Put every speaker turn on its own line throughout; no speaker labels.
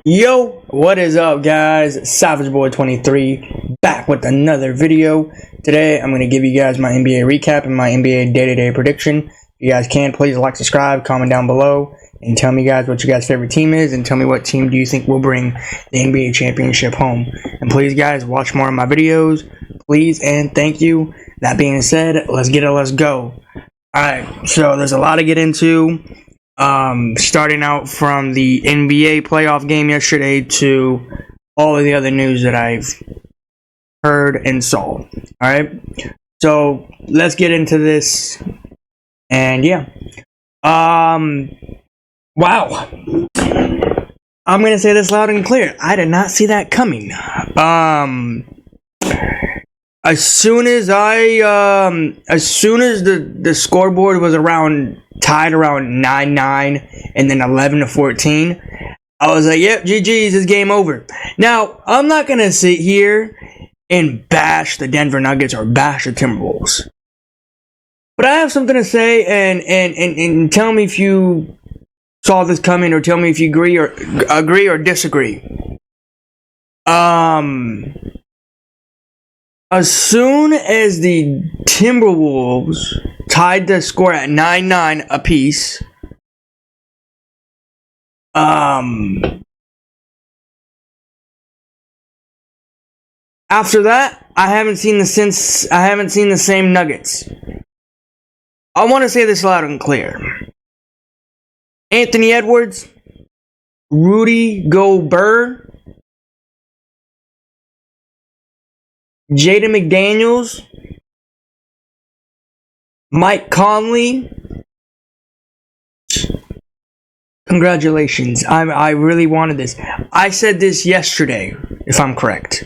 Yo, what is up, guys? Savage Boy 23 back with another video. Today I'm going to give you guys my NBA recap and my NBA day-to-day prediction. If you guys can, please like, subscribe, comment down below, and tell me guys what your guys' favorite team is, and tell me what team do you think will bring the NBA championship home. And please guys, watch more of my videos, please and thank you. That being said, let's go. Alright, so there's a lot to get into. Starting out from the NBA playoff game yesterday to all of the other news that I've heard and saw. Alright, so let's get into this. And yeah, wow, I'm gonna say this loud and clear. I did not see that coming. As soon as the scoreboard was tied around 9-9 and then 11-14, I was like, yep, GG's, this game over. Now, I'm not gonna sit here and bash the Denver Nuggets or bash the Timberwolves, but I have something to say, and tell me if you saw this coming, or tell me if you agree or disagree. As soon as the Timberwolves tied the score at 9-9 apiece, after that, I haven't seen the same Nuggets. I want to say this loud and clear. Anthony Edwards, Rudy Gobert, Jaden McDaniels, Mike Conley, congratulations. I really wanted this. I said this yesterday, if I'm correct.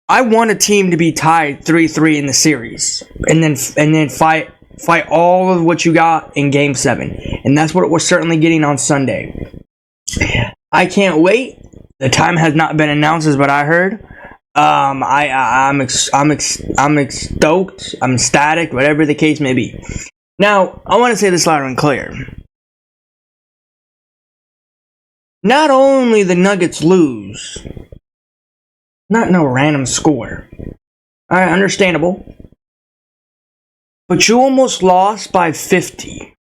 I want a team to be tied 3-3 in the series, and then fight all of what you got in Game 7, and that's what we're certainly getting on Sunday. I can't wait. The time has not been announced, is what I heard. I'm stoked. I'm ecstatic, whatever the case may be. Now, I want to say this loud and clear. Not only the Nuggets lose, not no random score. Alright, understandable. But you almost lost by 50.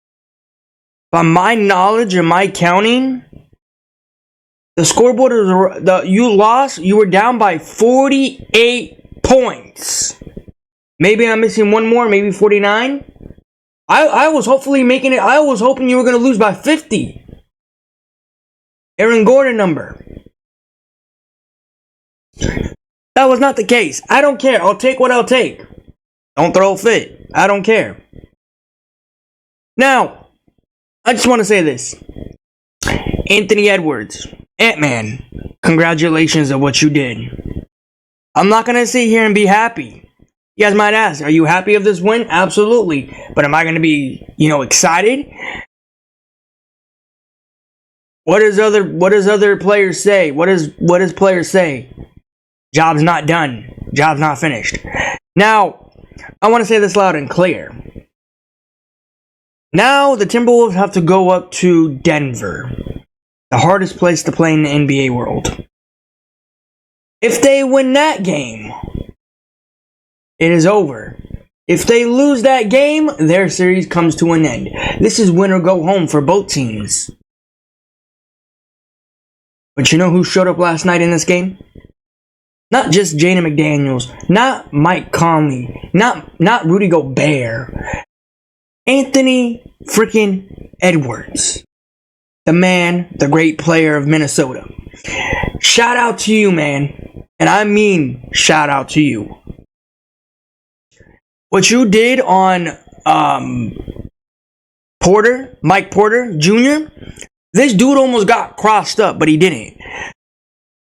By my knowledge and my counting, the scoreboard you were down by 48 points. Maybe I'm missing one more, maybe 49. I was hoping you were going to lose by 50. Aaron Gordon number. That was not the case. I don't care. I'll take what I'll take. Don't throw a fit. I don't care. Now, I just want to say this. Anthony Edwards, Ant-Man, congratulations on what you did. I'm not going to sit here and be happy. You guys might ask, are you happy of this win? Absolutely. But am I going to be, excited? What does other players say? What does players say? Job's not done. Job's not finished. Now, I want to say this loud and clear. Now the Timberwolves have to go up to Denver, the hardest place to play in the NBA world. If they win that game, it is over. If they lose that game, their series comes to an end. This is win or go home for both teams. But you know who showed up last night in this game? Not just Jaden McDaniels, not Mike Conley, not Rudy Gobert. Anthony freaking Edwards. The man, the great player of Minnesota. Shout out to you, man. And I mean shout out to you. What you did on Mike Porter Jr., this dude almost got crossed up, but he didn't.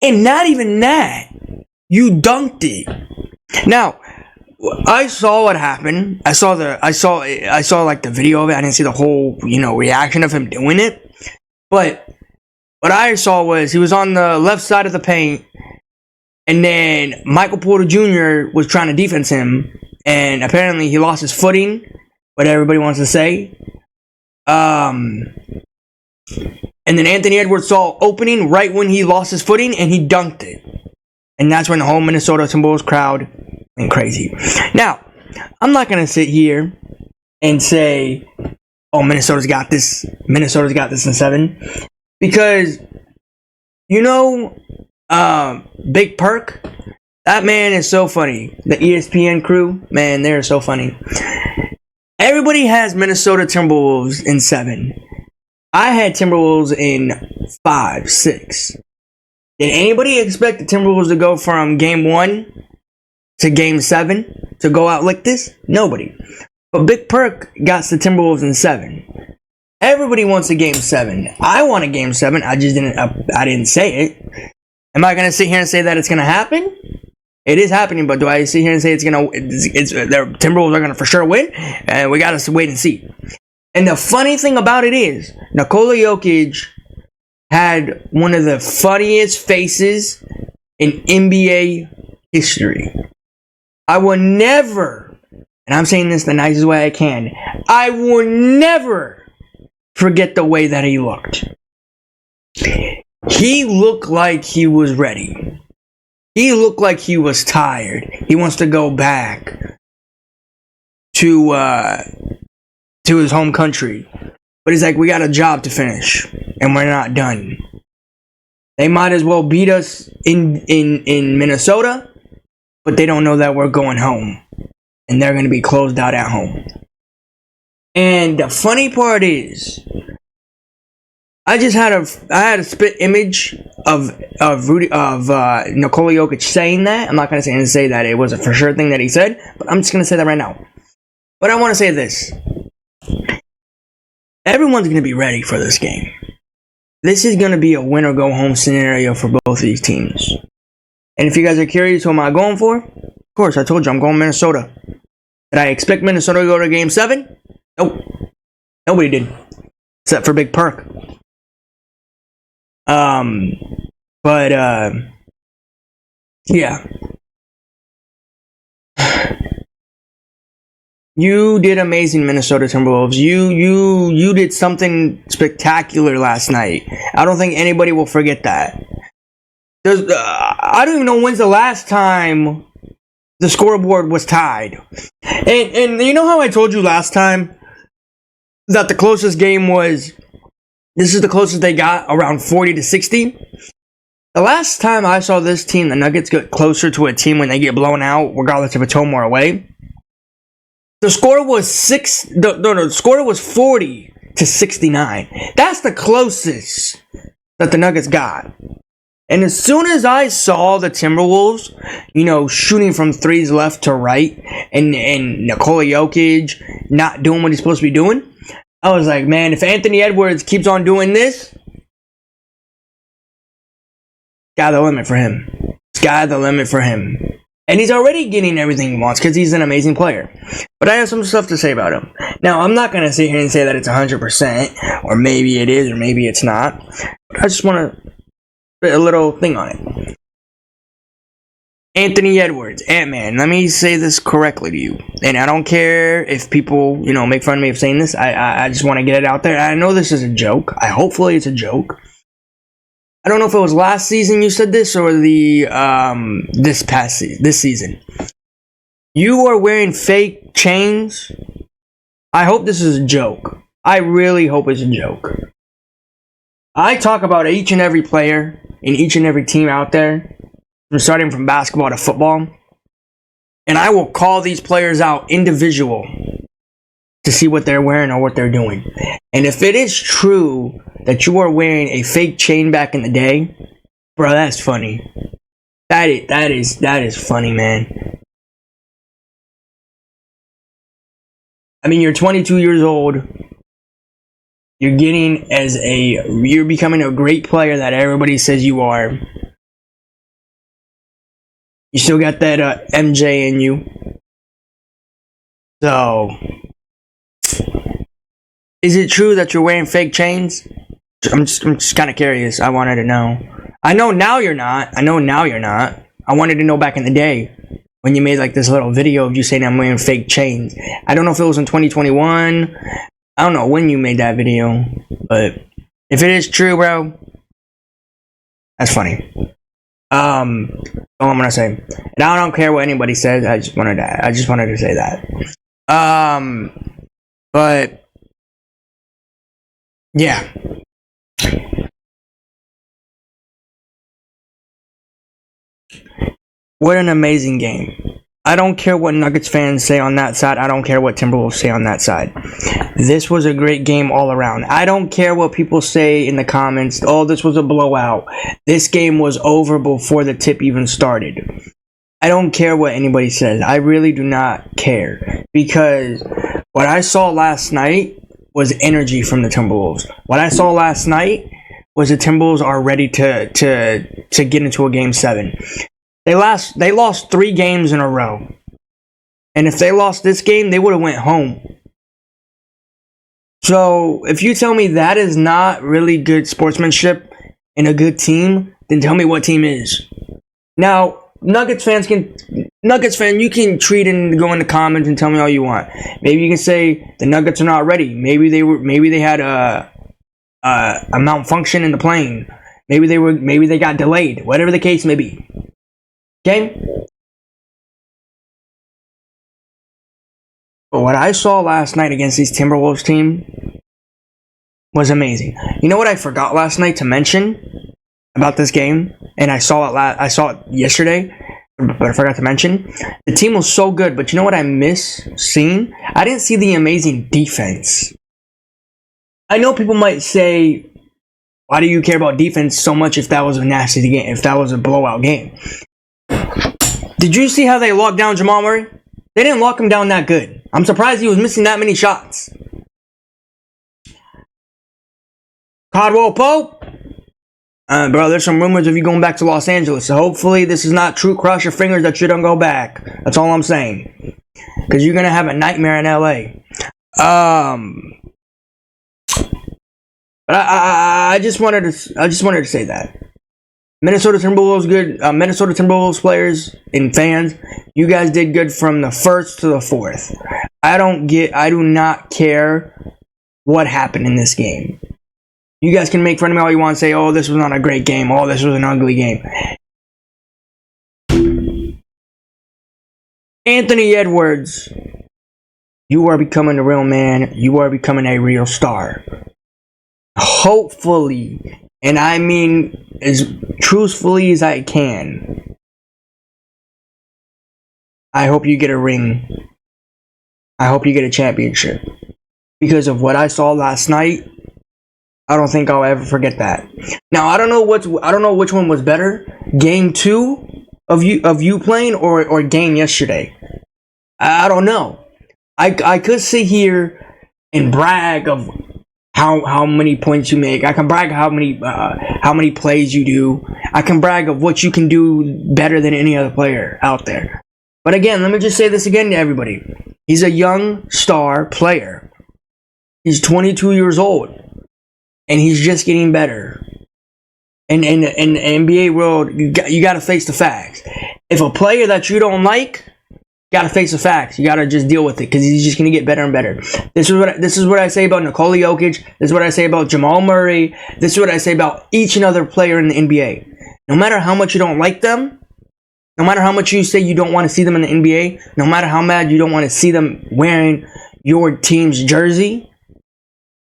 And not even that. You dunked it. Now, I saw what happened. I saw like the video of it. I didn't see the whole, reaction of him doing it. But what I saw was he was on the left side of the paint, and then Michael Porter Jr. was trying to defense him, and apparently he lost his footing, what everybody wants to say. And then Anthony Edwards saw opening right when he lost his footing, and he dunked it. And that's when the whole Minnesota Timberwolves crowd went crazy. Now, I'm not going to sit here and say, oh, Minnesota's got this. Minnesota's got this in 7. Because, you know, Big Perk, that man is so funny. The ESPN crew, man, they're so funny. Everybody has Minnesota Timberwolves in 7. I had Timberwolves in 5, 6. Did anybody expect the Timberwolves to go from game 1 to game 7 to go out like this? Nobody. But Big Perk got the Timberwolves in 7. Everybody wants a game 7. I want a game 7. I just didn't. I didn't say it. Am I gonna sit here and say that it's gonna happen? It is happening, but do I sit here and say it's gonna? The Timberwolves are gonna for sure win, and we gotta wait and see. And the funny thing about it is, Nikola Jokic had one of the funniest faces in NBA history. I will never, and I'm saying this the nicest way I can, I will never forget the way that he looked. He looked like he was ready. He looked like he was tired. He wants to go back to his home country. But he's like, we got a job to finish, and we're not done. They might as well beat us in Minnesota, but they don't know that we're going home. And they're going to be closed out at home. And the funny part is, I had a spit image of Nikola Jokic saying that. I'm not going to say that it was a for sure thing that he said, but I'm just going to say that right now. But I want to say this. Everyone's going to be ready for this game. This is going to be a win or go home scenario for both of these teams. And if you guys are curious, who am I going for? Of course, I told you I'm going Minnesota. Did I expect Minnesota to go to game 7? Nope. Nobody did. Except for Big Perk. Yeah. You did amazing, Minnesota Timberwolves. You did something spectacular last night. I don't think anybody will forget that. I don't even know when's the last time the scoreboard was tied. And you know how I told you last time that the closest game was, this is the closest they got, around 40 to 60? The last time I saw this team, the Nuggets, get closer to a team when they get blown out, regardless if it's home or away, the score was the score was 40 to 69. That's the closest that the Nuggets got. And as soon as I saw the Timberwolves, shooting from threes left to right, and Nikola Jokic not doing what he's supposed to be doing, I was like, man, if Anthony Edwards keeps on doing this, sky the limit for him. Sky the limit for him. And he's already getting everything he wants because he's an amazing player. But I have some stuff to say about him. Now, I'm not going to sit here and say that it's 100%, or maybe it is, or maybe it's not. But I just want to put a little thing on it. Anthony Edwards, Ant-Man. Let me say this correctly to you. And I don't care if people, make fun of me of saying this. I just want to get it out there. I know this is a joke. Hopefully it's a joke. I don't know if it was last season you said this or this season. You are wearing fake chains. I hope this is a joke. I really hope it's a joke. I talk about each and every player in each and every team out there, starting from basketball to football, and I will call these players out individual to see what they're wearing or what they're doing. And if it is true that you are wearing a fake chain back in the day, bro, that's funny. That is funny, man. I mean, you're 22 years old. You're becoming a great player that everybody says you are. You still got that MJ in you. So, is it true that you're wearing fake chains? I'm just kind of curious. I wanted to know. I know now you're not. I wanted to know back in the day when you made like this little video of you saying I'm wearing fake chains. I don't know if it was in 2021. I don't know when you made that video, but If it is true, bro, that's funny. All I'm gonna say, and I don't care what anybody says. I just wanted to say that. But yeah. What an amazing game. I don't care what Nuggets fans say on that side. I don't care what Timberwolves say on that side. This was a great game all around. I don't care what people say in the comments. Oh, this was a blowout. This game was over before the tip even started. I don't care what anybody says. I really do not care. Because what I saw last night was energy from the Timberwolves. What I saw last night was the Timberwolves are ready to get into a Game 7. They lost 3 games in a row. And if they lost this game, they would have went home. So, if you tell me that is not really good sportsmanship and a good team, then tell me what team is. Now, Nuggets fan, you can tweet and go in the comments and tell me all you want. Maybe you can say the Nuggets are not ready. Maybe they had a malfunction in the plane. Maybe they got delayed. Whatever the case may be. Okay? But what I saw last night against these Timberwolves team was amazing. You know what I forgot last night to mention about this game? And I saw it yesterday, but I forgot to mention. The team was so good, but you know what I miss seeing? I didn't see the amazing defense. I know people might say, why do you care about defense so much if that was a nasty game, if that was a blowout game? Did you see how they locked down Jamal Murray? They didn't lock him down that good. I'm surprised he was missing that many shots. Caldwell Pope? Bro, there's some rumors of you going back to Los Angeles. So hopefully this is not true. Cross your fingers that you don't go back. That's all I'm saying. Because you're going to have a nightmare in LA. But I just wanted to say that. Minnesota Timberwolves players and fans, you guys did good from the first to the fourth. I do not care what happened in this game. You guys can make fun of me all you want and say, oh, this was not a great game. Oh, this was an ugly game. Anthony Edwards, you are becoming a real man. You are becoming a real star. Hopefully, and I mean as truthfully as I can, I hope you get a ring. I hope you get a championship. Because of what I saw last night, I don't think I'll ever forget that. Now I don't know which one was better, Game 2 of you playing or game yesterday. I don't know. I could sit here and brag of how many points you make. I can brag how many plays you do. I can brag of what you can do better than any other player out there. But again, let me just say this again to everybody. He's a young star player. He's 22 years old. And he's just getting better. And in the NBA world, you got to face the facts. If a player that you don't like, you got to face the facts. You got to just deal with it because he's just going to get better and better. This is what I say about Nikola Jokic. This is what I say about Jamal Murray. This is what I say about each and other player in the NBA. No matter how much you don't like them, no matter how much you say you don't want to see them in the NBA, no matter how mad you don't want to see them wearing your team's jersey,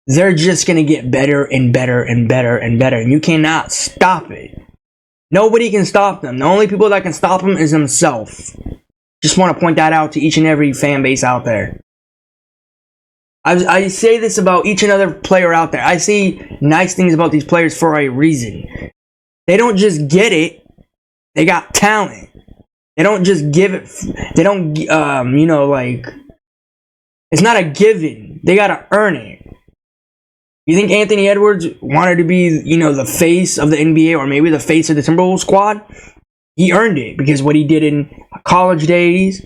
they're just going to get better and better and better and better. And you cannot stop it. Nobody can stop them. The only people that can stop them is themselves. Just want to point that out to each and every fan base out there. I say this about each and other player out there. I see nice things about these players for a reason. They don't just get it. They got talent. They don't just give it. They don't, it's not a given. They got to earn it. You think Anthony Edwards wanted to be, the face of the NBA or maybe the face of the Timberwolves squad? He earned it because what he did in college days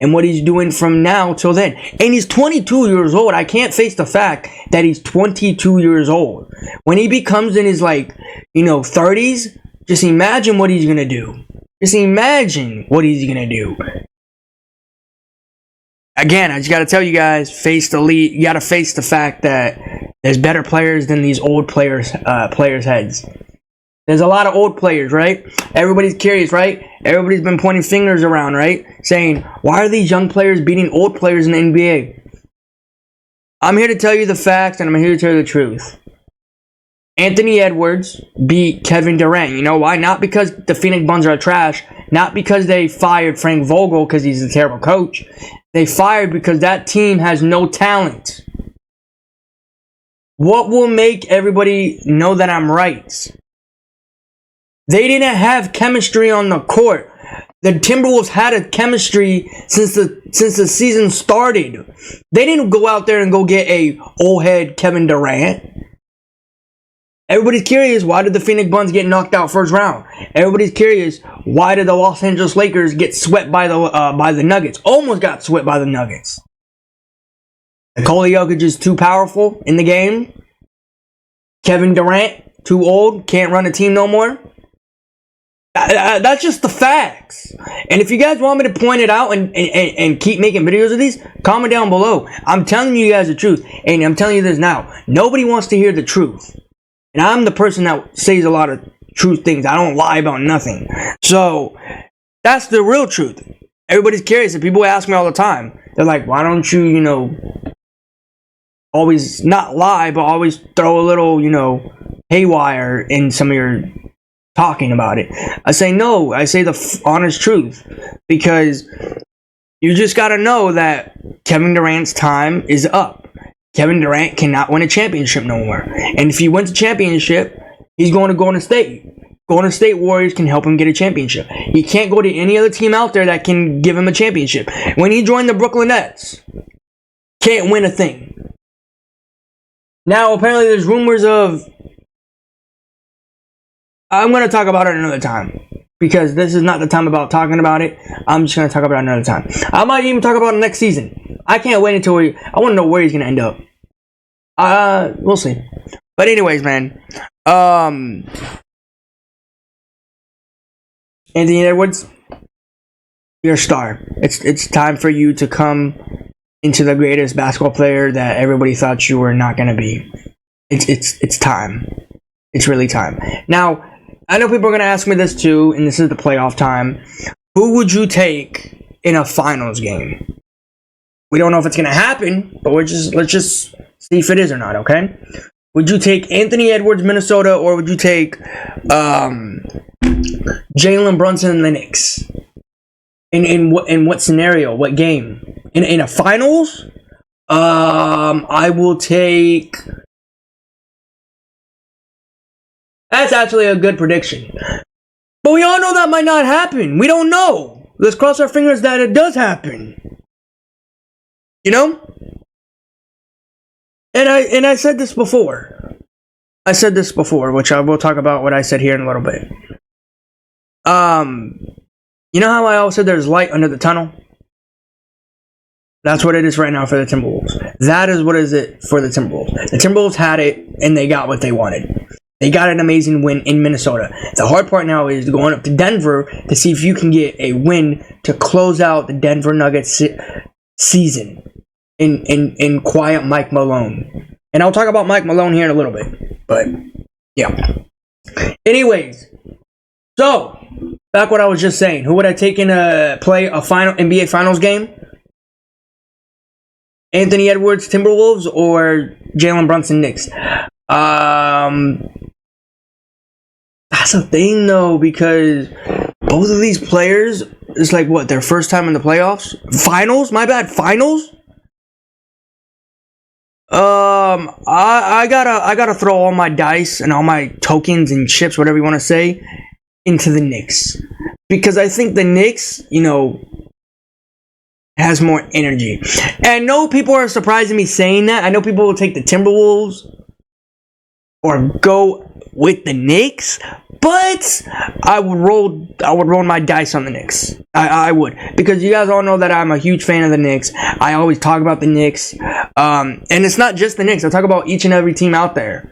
and what he's doing from now till then. And he's 22 years old. I can't face the fact that he's 22 years old. When he becomes in his 30s, just imagine what he's going to do. Just imagine what he's going to do. again, I just got to tell you guys, face the lead. You got to face the fact that there's better players than these old players' heads. There's a lot of old players, right? Everybody's curious, right? Everybody's been pointing fingers around, right? Saying, why are these young players beating old players in the NBA? I'm here to tell you the facts, and I'm here to tell you the truth. Anthony Edwards beat Kevin Durant. You know why? Not because the Phoenix Suns are trash. Not because they fired Frank Vogel because he's a terrible coach. They fired because that team has no talent. What will make everybody know that I'm right? They didn't have chemistry on the court. The Timberwolves had a chemistry since the season started. They didn't go out there and go get a old head Kevin Durant. Everybody's curious, why did the Phoenix Suns get knocked out first round? Everybody's curious, why did the Los Angeles Lakers get swept by the Nuggets? Almost got swept by the Nuggets. Nikola Jokic is too powerful in the game. Kevin Durant, too old, can't run a team no more. That's just the facts. And if you guys want me to point it out and keep making videos of these, comment down below. I'm telling you guys the truth. And I'm telling you this now. Nobody wants to hear the truth. And I'm the person that says a lot of truth things. I don't lie about nothing. So, that's the real truth. Everybody's curious. And people ask me all the time. They're like, why don't you, always not lie, but always throw a little, haywire in some of your talking about it. I say no. I say the honest truth. Because you just got to know that Kevin Durant's time is up. Kevin Durant cannot win a championship no more. And if he wins a championship, he's going to Golden State. Golden State Warriors can help him get a championship. He can't go to any other team out there that can give him a championship. When he joined the Brooklyn Nets, can't win a thing. Now, apparently there's rumors of... I'm going to talk about it another time. Because this is not the time about talking about it. I'm just going to talk about it another time. I might even talk about it next season. I can't wait until I want to know where he's going to end up. We'll see. But anyways, man. Anthony Edwards, you're a star. It's time for you to come into the greatest basketball player that everybody thought you were not going to be. It's time. It's really time. Now, I know people are going to ask me this too, and this is the playoff time. Who would you take in a finals game? We don't know if it's going to happen, but let's just see if it is or not, okay? Would you take Anthony Edwards, Minnesota, or would you take Jalen Brunson and the Knicks? In what scenario? What game? In a finals? I will take... That's actually a good prediction. But we all know that might not happen. We don't know. Let's cross our fingers that it does happen. And I said this before. Which I will talk about what I said here in a little bit. You know how I always said there's light under the tunnel? That's what it is right now for the Timberwolves. That is what is it for the Timberwolves. The Timberwolves had it, and they got what they wanted. They got an amazing win in Minnesota. The hard part now is going up to Denver to see if you can get a win to close out the Denver Nuggets season in quiet Mike Malone. And I'll talk about Mike Malone here in a little bit. But, yeah. Anyways, so, back what I was just saying. Who would I take in play a final NBA Finals game? Anthony Edwards, Timberwolves, or Jalen Brunson, Knicks? That's a thing, though, because both of these players, it's like, what, their first time in the playoffs? Finals? My bad, finals? I gotta throw all my dice and all my tokens and chips, whatever you want to say, into the Knicks. Because I think the Knicks, has more energy. And I know people are surprising me saying that. I know people will take the Timberwolves or go with the Knicks, but I would roll my dice on the Knicks. I would, because you guys all know that I'm a huge fan of the Knicks. I always talk about the Knicks, and it's not just the Knicks. I talk about each and every team out there.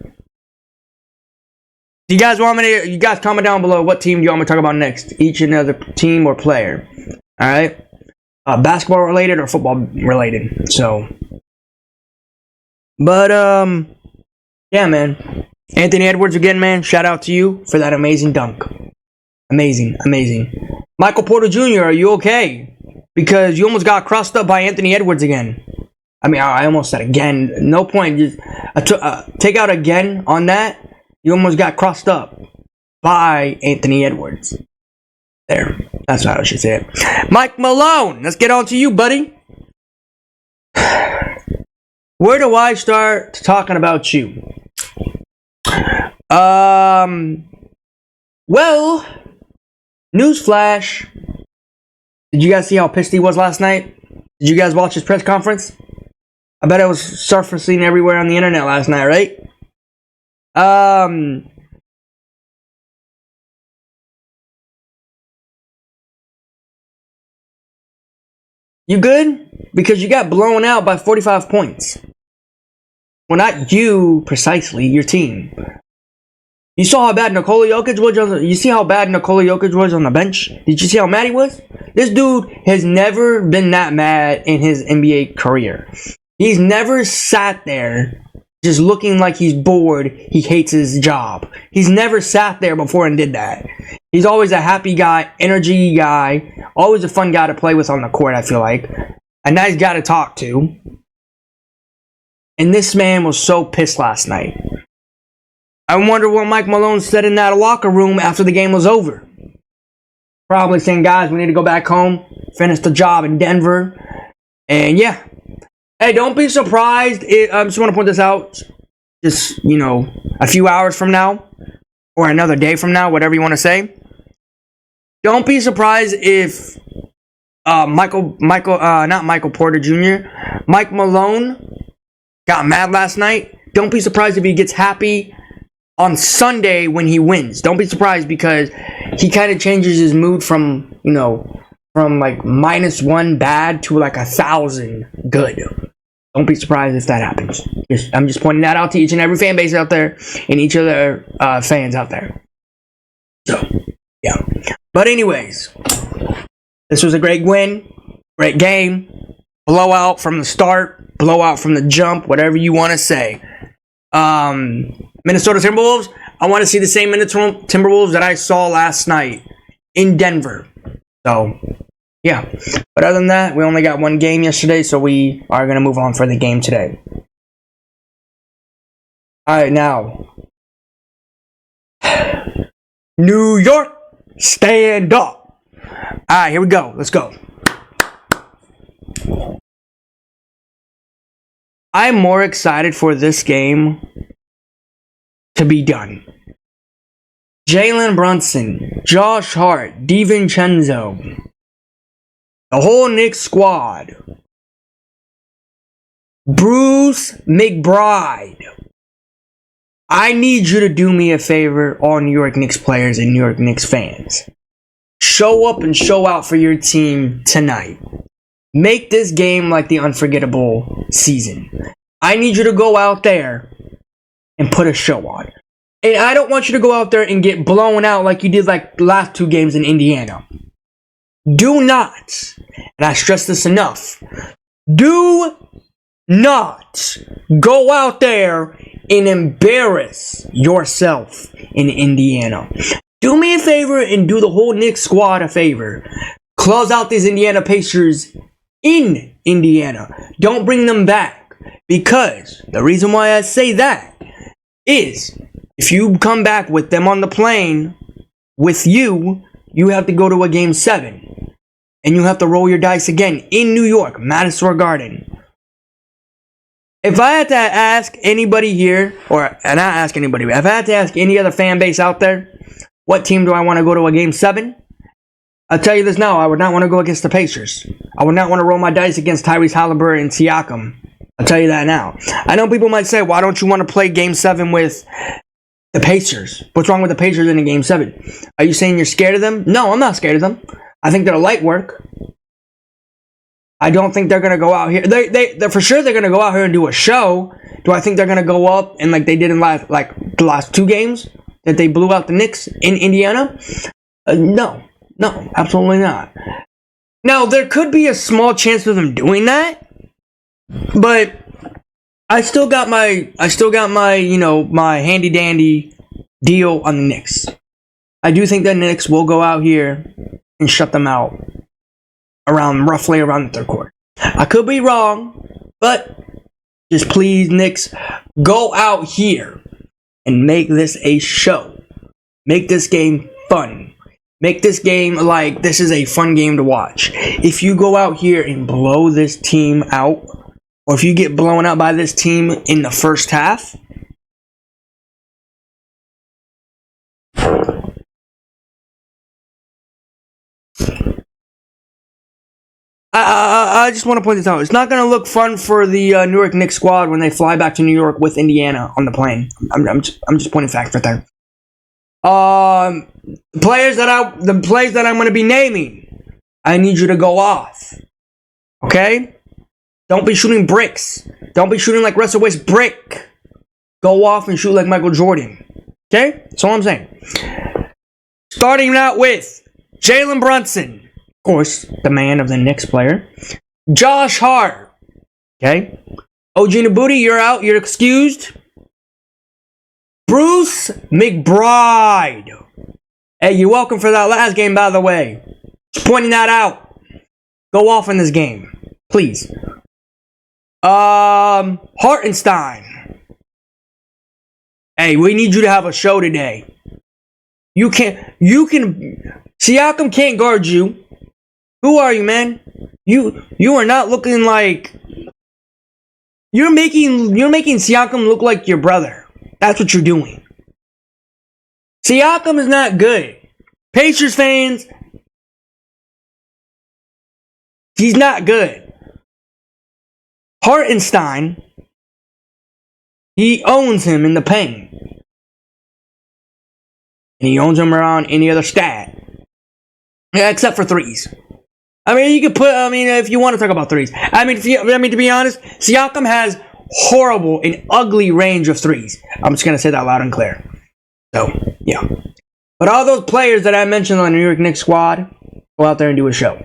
You guys comment down below what team do you want me to talk about next? Each and other team or player. All right. basketball related or football related. So, but yeah, man. Anthony Edwards again, man. Shout out to you for that amazing dunk. Amazing. Michael Porter Jr., are you okay? Because you almost got crossed up by Anthony Edwards again. I mean, I almost said again. No point. Just take out again on that. You almost got crossed up by Anthony Edwards. There. That's how I should say it. Mike Malone, let's get on to you, buddy. Where do I start talking about you? Well, newsflash. Did you guys see how pissed he was last night? Did you guys watch his press conference? I bet it was surfacing everywhere on the internet last night, right? You good? Because you got blown out by 45 points. Well, not you precisely, your team. You saw how bad Nikola Jokic was on the bench? Did you see how mad he was? This dude has never been that mad in his NBA career. He's never sat there just looking like he's bored, he hates his job. He's never sat there before and did that. He's always a happy guy, energy guy, always a fun guy to play with on the court, I feel like. A nice guy to talk to. And this man was so pissed last night. I wonder what Mike Malone said in that locker room after the game was over. Probably saying, guys, we need to go back home, finish the job in Denver. And yeah. Hey, don't be surprised. I just want to point this out. Just, a few hours from now. Or another day from now, whatever you want to say. Don't be surprised if not Michael Porter Jr., Mike Malone got mad last night. Don't be surprised if he gets happy on Sunday when he wins. Don't be surprised because he kind of changes his mood from like -1 bad to like 1,000 good. Don't be surprised if that happens. I'm just pointing that out to each and every fan base out there and each of their fans out there. So, yeah. But anyways, this was a great win, great game, blowout from the start, blowout from the jump, whatever you want to say. Minnesota Timberwolves, I want to see the same Minnesota Timberwolves that I saw last night in Denver. So, yeah. But other than that, we only got one game yesterday, so we are going to move on for the game today. Alright, now. New York, stand up. Alright, here we go. Let's go. I'm more excited for this game to be done. Jalen Brunson, Josh Hart, DiVincenzo, the whole Knicks squad, Bruce McBride. I need you to do me a favor, all New York Knicks players and New York Knicks fans. Show up and show out for your team tonight. Make this game like the unforgettable season. I need you to go out there and put a show on. And I don't want you to go out there and get blown out like you did like the last 2 games in Indiana. Do not, and I stress this enough, do not go out there and embarrass yourself in Indiana. Do me a favor and do the whole Knicks squad a favor. Close out these Indiana Pacers in Indiana. Don't bring them back. Because the reason why I say that is if you come back with them on the plane with you, you have to go to a Game 7. And you have to roll your dice again in New York, Madison Square Garden. If I had to ask anybody here, or not ask anybody, if I had to ask any other fan base out there, what team do I want to go to a Game 7? I'll tell you this now, I would not want to go against the Pacers. I would not want to roll my dice against Tyrese Haliburton and Siakam. I'll tell you that now. I know people might say, why don't you want to play Game 7 with the Pacers? What's wrong with the Pacers in a Game 7? Are you saying you're scared of them? No, I'm not scared of them. I think they're light work. I don't think they're going to go out here. They're for sure they're going to go out here and do a show. Do I think they're going to go up and like they did in the last 2 games that they blew out the Knicks in Indiana? No, absolutely not. Now, there could be a small chance of them doing that, but I still got my, my handy dandy deal on the Knicks. I do think the Knicks will go out here and shut them out roughly around the third quarter. I could be wrong, but just please, Knicks, go out here and make this a show. Make this game fun. Make this game like this is a fun game to watch. If you go out here and blow this team out, or if you get blown out by this team in the first half, I just want to point this out. It's not going to look fun for the New York Knicks squad when they fly back to New York with Indiana on the plane. I'm just pointing facts right there. The players that I'm going to be naming, I need you to go off. Okay? Don't be shooting bricks. Don't be shooting like Russell Westbrook. Go off and shoot like Michael Jordan. Okay? That's all I'm saying. Starting out with Jalen Brunson. Of course, the man of the Knicks player. Josh Hart. Okay? OG Nabuti, you're out. You're excused. Bruce McBride. Hey, you're welcome for that last game, by the way. Just pointing that out. Go off in this game. Please. Hartenstein. Hey, we need you to have a show today. You can Siakam can't guard you. Who are you, man? You are not looking like you're making Siakam look like your brother. That's what you're doing. Siakam is not good. Pacers fans, he's not good. Hartenstein, he owns him in the paint. And he owns him around any other stat. Yeah, except for threes. I mean, you could put, if you want to talk about threes. To be honest, Siakam has horrible and ugly range of threes. I'm just going to say that loud and clear. So, yeah. But all those players that I mentioned on the New York Knicks squad, go out there and do a show.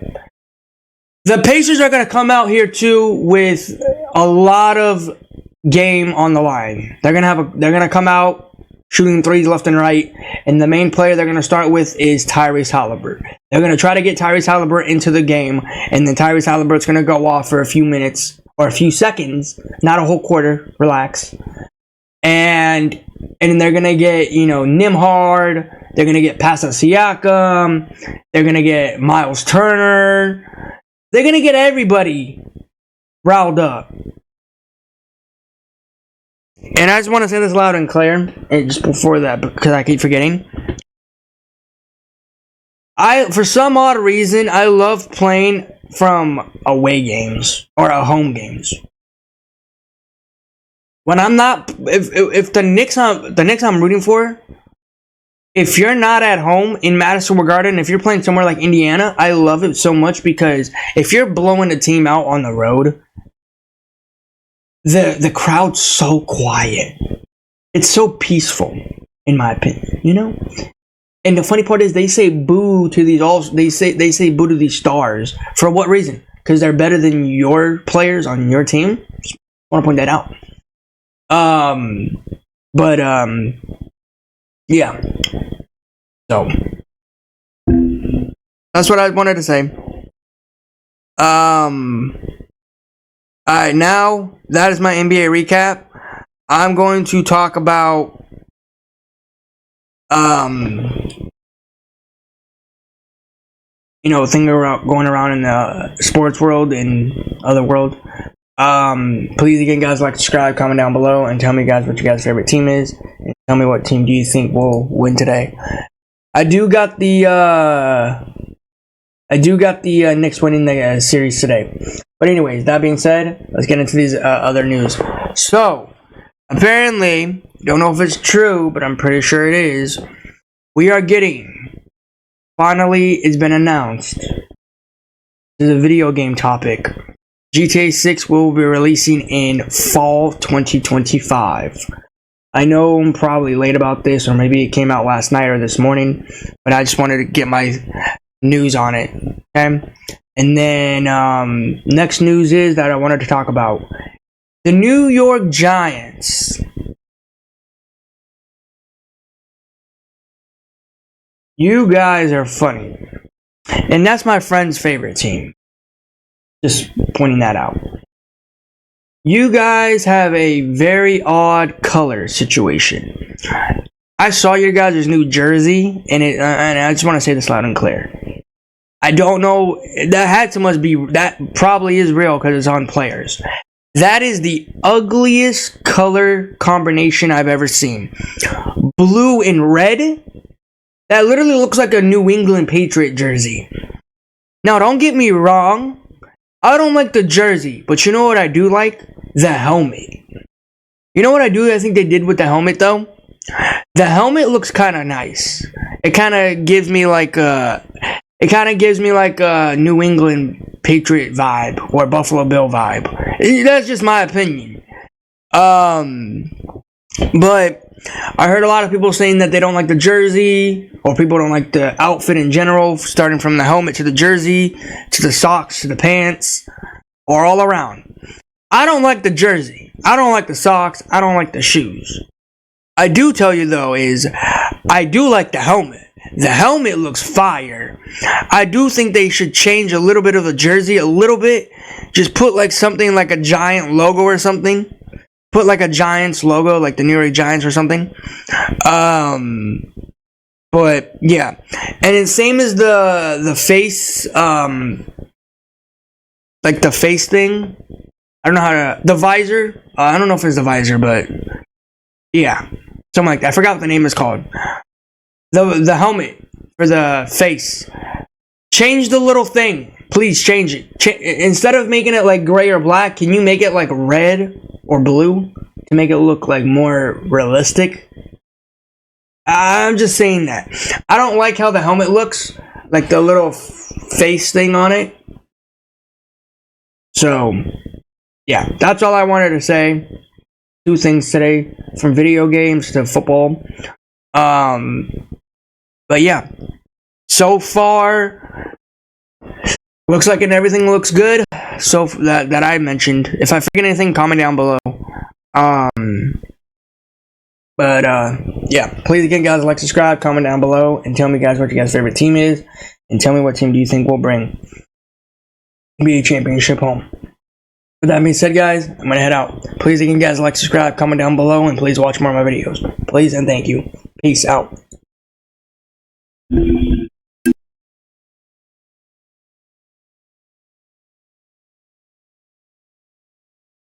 The Pacers are going to come out here, too, with a lot of game on the line. They're going to come out shooting threes left and right, and the main player they're going to start with is Tyrese Halliburton. They're going to try to get Tyrese Halliburton into the game, and then Tyrese Halliburton's going to go off for a few minutes, or a few seconds, not a whole quarter, relax. And they're going to get, Nimhard, they're going to get Pascal Siakam, they're going to get Miles Turner, they're going to get everybody riled up. And I just want to say this loud and clear, and just before that, because I keep forgetting. For some odd reason, I love playing from away games or home games. When I'm not, if the Knicks I'm rooting for, if you're not at home in Madison Square Garden, if you're playing somewhere like Indiana, I love it so much because if you're blowing a team out on the road, the crowd's so quiet. It's so peaceful, in my opinion, And the funny part is they say boo to these they say boo to these stars. For what reason? Because they're better than your players on your team. Just want to point that out. Yeah. So that's what I wanted to say. Alright, now that is my NBA recap. I'm going to talk about thing going around in the sports world and other world. Please again, guys, like, subscribe, comment down below, and tell me, guys, what your guys' favorite team is, and tell me what team do you think will win today. I do got the Knicks winning the series today. But anyways, that being said, let's get into these other news. So, apparently, don't know if it's true, but I'm pretty sure it is. We are getting, finally, it's been announced. This is a video game topic. GTA 6 will be releasing in fall 2025. I know I'm probably late about this, or maybe it came out last night or this morning, but I just wanted to get my news on it. Okay? And then next news is that I wanted to talk about the New York Giants. You guys are funny. And that's my friend's favorite team. Just pointing that out. You guys have a very odd color situation. I saw your guys' new jersey, and I just want to say this loud and clear. I don't know, that probably is real because it's on players. That is the ugliest color combination I've ever seen. Blue and red? That literally looks like a New England Patriot jersey. Now, don't get me wrong. I don't like the jersey, but you know what I do like? The helmet. You know what I think they did with the helmet, though? The helmet looks kind of nice. It kind of gives me like a New England Patriot vibe or Buffalo Bill vibe. That's just my opinion. But I heard a lot of people saying that they don't like the jersey, or people don't like the outfit in general, starting from the helmet to the jersey, to the socks, to the pants, or all around. I don't like the jersey. I don't like the socks. I don't like the shoes. I do tell you, though, is I do like the helmet. The helmet looks fire. I do think they should change a little bit of the jersey, a little bit. Just put like something like a giant logo or something. Put like a Giants logo, like the New York Giants or something. But yeah, and then same as the face, like the face thing. I don't know how to, the visor. I don't know if it's the visor, but yeah, something like that. I forgot what the name is called. The helmet for the face. Change the little thing, please. Change it. Instead of making it like gray or black, can you make it like red or blue to make it look like more realistic? I'm just saying that. I don't like how the helmet looks, like the little face thing on it. So yeah, that's all I wanted to say. 2 things today, from video games to football. But yeah, so far looks like everything looks good. So that I mentioned. If I forget anything, comment down below. But yeah, please again, guys, like, subscribe, comment down below, and tell me, guys, what your guys' favorite team is, and tell me what team do you think will bring NBA championship home. With that being said, guys, I'm gonna head out. Please again, guys, like, subscribe, comment down below, and please watch more of my videos. Please and thank you. Peace out.